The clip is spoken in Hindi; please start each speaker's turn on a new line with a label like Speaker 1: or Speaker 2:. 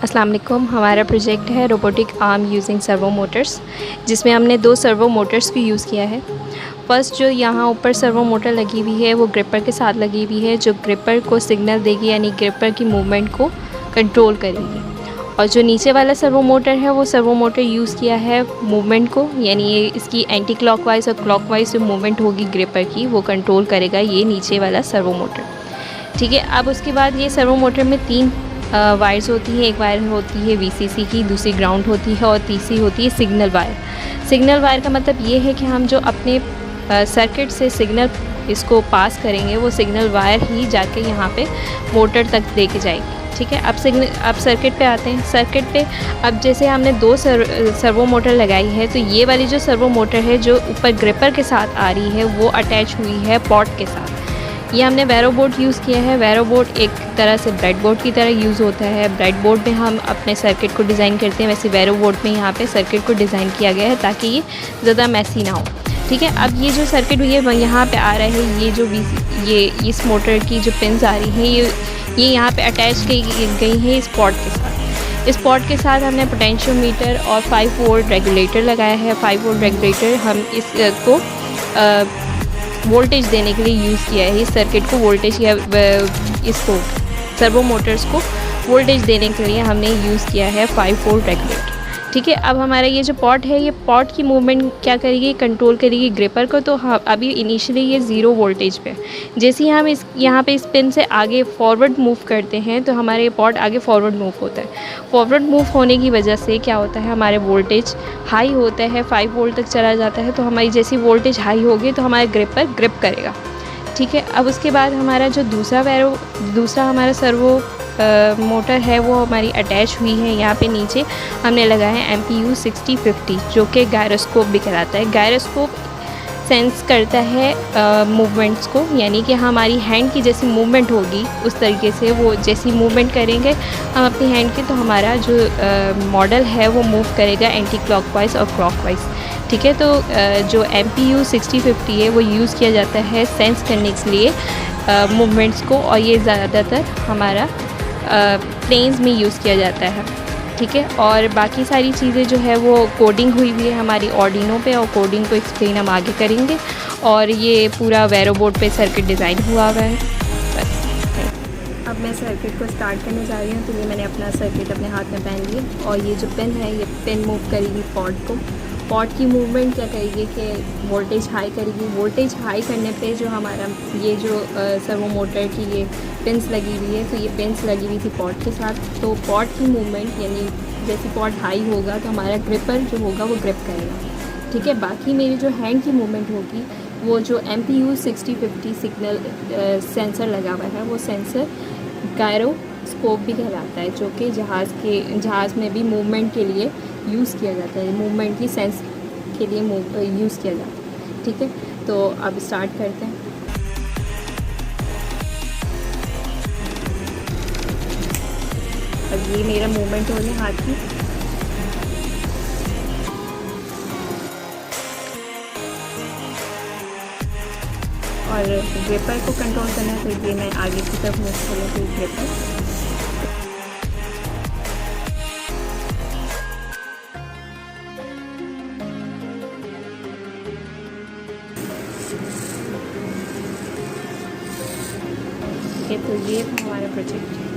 Speaker 1: अस्सलाम वालेकुम। हमारा प्रोजेक्ट है robotic arm using servo Motors, जिसमें हमने 2 सर्वो मोटर्स को यूज़ किया है। फर्स्ट जो यहाँ ऊपर सर्वो मोटर लगी हुई है वो ग्रिपर के साथ लगी हुई है, जो ग्रिपर को सिग्नल देगी, यानी ग्रिपर की मूवमेंट को कंट्रोल करेगी। और जो नीचे वाला सर्वो मोटर है वो सर्वो मोटर यूज़ किया है मूवमेंट को, यानी ये इसकी एंटी क्लॉकवाइज और क्लॉकवाइज जो मूवमेंट होगी ग्रिपर की वो कंट्रोल करेगा ये नीचे वाला सर्वो मोटर। ठीक है, अब उसके बाद ये सर्वो मोटर में 3 वायर्स होती हैं। एक वायर होती है वीसीसी की, दूसरी ग्राउंड होती है और तीसरी होती है सिग्नल वायर। सिग्नल वायर का मतलब ये है कि हम जो अपने सर्किट से सिग्नल इसको पास करेंगे वो सिग्नल वायर ही जाके यहाँ पे मोटर तक लेके जाएगी। ठीक है, अब सर्किट पे आते हैं। सर्किट पे अब जैसे हमने 2 सर्वो मोटर लगाई है, तो ये वाली जो सर्वो मोटर है जो ऊपर ग्रिपर के साथ आ रही है वो अटैच हुई है पॉट के साथ। ये हमने वैरो बोर्ड यूज़ किया है। वैरो बोर्ड एक तरह से ब्रेड बोर्ड की तरह यूज़ होता है। ब्रेड बोर्ड में हम अपने सर्किट को डिज़ाइन करते हैं, वैसे वैरो बोर्ड में यहाँ पे सर्किट को डिज़ाइन किया गया है ताकि ये ज़्यादा मैसी ना हो। ठीक है, अब ये जो सर्किट हुई है यहाँ पे आ रहा है, ये इस मोटर की जो पिन्स आ रही हैं ये यहाँ पे अटैच की गई है इस पॉट के साथ। इस पॉट के साथ हमने पोटेंशियोमीटर और 5 वोल्ट रेगुलेटर लगाया है। 5 वोल्ट रेगुलेटर हम इसको वोल्टेज देने के लिए यूज़ किया है। इस सर्किट को वोल्टेज या इसको सर्वो मोटर्स को वोल्टेज देने के लिए हमने यूज़ किया है 5 वोल्ट रेगुलेटर। ठीक है, अब हमारा ये जो पॉट है ये पॉट की मूवमेंट क्या करेगी, कंट्रोल करेगी ग्रिपर को। तो हाँ, अभी इनिशियली ये 0 वोल्टेज पे, जैसे ही हम यहाँ पे इस पिन से आगे फॉरवर्ड मूव करते हैं तो हमारे ये पॉट आगे फॉरवर्ड मूव होता है। फॉरवर्ड मूव होने की वजह से क्या होता है, हमारे वोल्टेज हाई होता है, 5 वोल्ट तक चला जाता है। तो हमारी जैसी वोल्टेज हाई होगी तो हमारे ग्रिपर ग्रिप करेगा। ठीक है, अब उसके बाद हमारा जो दूसरा हमारा सर्वो मोटर है वो हमारी अटैच हुई है। यहाँ पे नीचे हमने लगाया है MPU 6050, जो कि गायरोस्कोप भी कहलाता है। गायरोस्कोप सेंस करता है मूवमेंट्स को, यानी कि हमारी हैंड की जैसी मूवमेंट होगी उस तरीके से वो जैसी मूवमेंट करेंगे हम अपनी हैंड की, तो हमारा जो मॉडल है वो मूव करेगा एंटी क्लॉकवाइज और क्लॉकवाइज। ठीक है, तो जो MPU 6050 है वो यूज़ किया जाता है सेंस करने के लिए मूवमेंट्स को, और ये ज़्यादातर हमारा प्लेन्स में यूज़ किया जाता है। ठीक है, और बाकी सारी चीज़ें जो है वो कोडिंग हुई हुई है हमारी आर्डिनो पे, और कोडिंग को एक्सप्लेन हम आगे करेंगे। और ये पूरा वैरो बोर्ड पे सर्किट डिज़ाइन हुआ है। बस अब मैं सर्किट को स्टार्ट करने जा रही हूँ। तो ये मैंने अपना सर्किट अपने हाथ में पहन लिया, और ये जो पिन है ये पिन मूव करेगी पॉट को। पॉट की मूवमेंट क्या करेगी कि वोल्टेज हाई करेगी। वोल्टेज हाई करने पे जो हमारा ये जो सर्वो मोटर की ये पिन्स लगी हुई है, तो ये पिन्स लगी हुई थी पॉट के साथ। तो पॉट की मूवमेंट, यानी जैसे पॉट हाई होगा तो हमारा ग्रिपर जो होगा वो ग्रिप करेगा। ठीक है, बाकी मेरी जो हैंड की मूवमेंट होगी वो जो MPU 6050 सिग्नल सेंसर लगा हुआ है वो सेंसर गायरोस्कोप भी कहलाता है, जो कि जहाज़ में भी मूवमेंट के लिए यूज़ किया जाता है, मूवमेंट की सेंस के लिए यूज़ किया जाता है। ठीक है, तो अब स्टार्ट करते हैं। अब ये मेरा मूवमेंट हो रही है हाथ की। और ग्रिपर को कंट्रोल करना है, तो ये मैं आगे की तरफ मूव करूँ तो ग्रिपर। तो ये था हमारा प्रोजेक्ट।